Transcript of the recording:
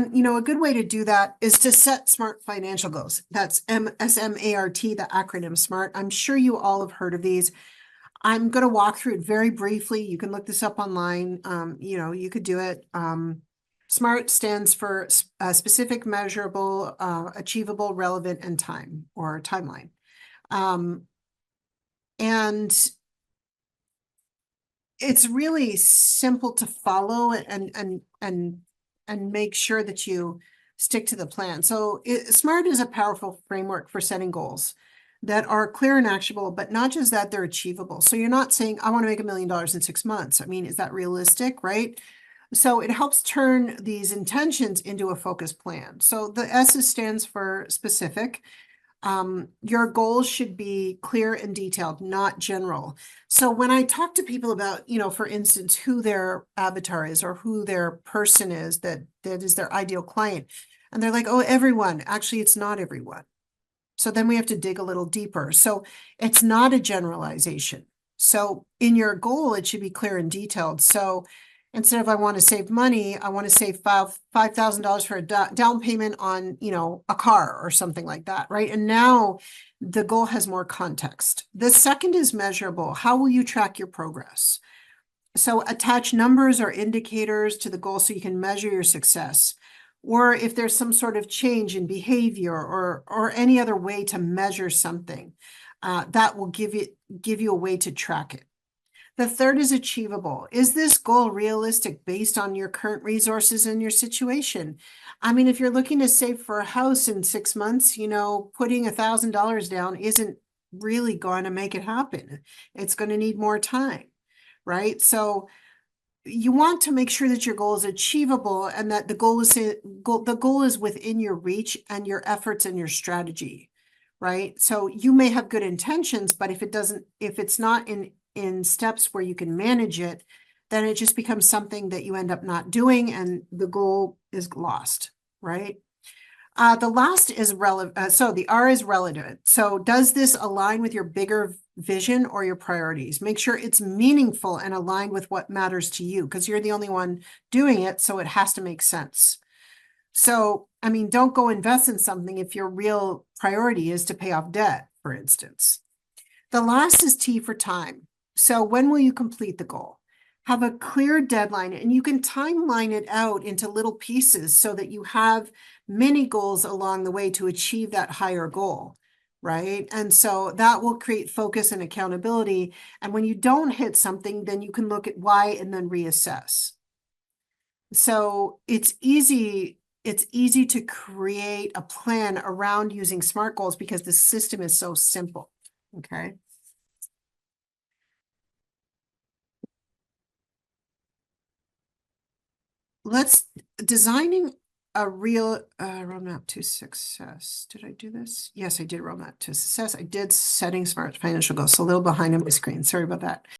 And, a good way to do that is to set SMART financial goals. That's SMART, the acronym SMART. I'm sure you all have heard of these. I'm going to walk through it very briefly. You can look this up online. You could do it. SMART stands for specific, measurable, achievable, relevant, and time or timeline. And it's really simple to follow and make sure that you stick to the plan. So SMART is a powerful framework for setting goals that are clear and actionable, but not just that, they're achievable. So you're not saying, I want to make $1 million in 6 months. I mean, is that realistic, right? So it helps turn these intentions into a focused plan. So the S stands for specific. Your goals should be clear and detailed, not general. So when I talk to people about, for instance, who their avatar is or who their person is that is their ideal client, and they're like, oh, everyone. Actually, it's not everyone. So then we have to dig a little deeper. So it's not a generalization. So in your goal, it should be clear and detailed. So instead of I want to save money, I want to save $5,000 for a down payment on, a car or something like that, right? And now the goal has more context. The second is measurable. How will you track your progress? So attach numbers or indicators to the goal so you can measure your success. Or if there's some sort of change in behavior or any other way to measure something, that will give you a way to track it. The third is achievable. Is this goal realistic based on your current resources and your situation? I mean, if you're looking to save for a house in 6 months, putting $1,000 down isn't really going to make it happen. It's going to need more time, right? So you want to make sure that your goal is achievable and that the goal is within your reach and your efforts and your strategy, right? So you may have good intentions, but if it's not in steps where you can manage it, then it just becomes something that you end up not doing and the goal is lost, right? The last is relevant. So the R is relevant. So does this align with your bigger vision or your priorities? Make sure it's meaningful and aligned with what matters to you because you're the only one doing it. So it has to make sense. So, I mean, don't go invest in something if your real priority is to pay off debt, for instance. The last is T for time. So when will you complete the goal? Have a clear deadline and you can timeline it out into little pieces so that you have many goals along the way to achieve that higher goal, right? And so that will create focus and accountability. And when you don't hit something, then you can look at why and then reassess. So it's easy to create a plan around using SMART goals because the system is so simple, okay? Designing a real roadmap to success. Did I do this? Yes, I did roadmap to success. I did setting SMART financial goals. So a little behind on my screen. Sorry about that.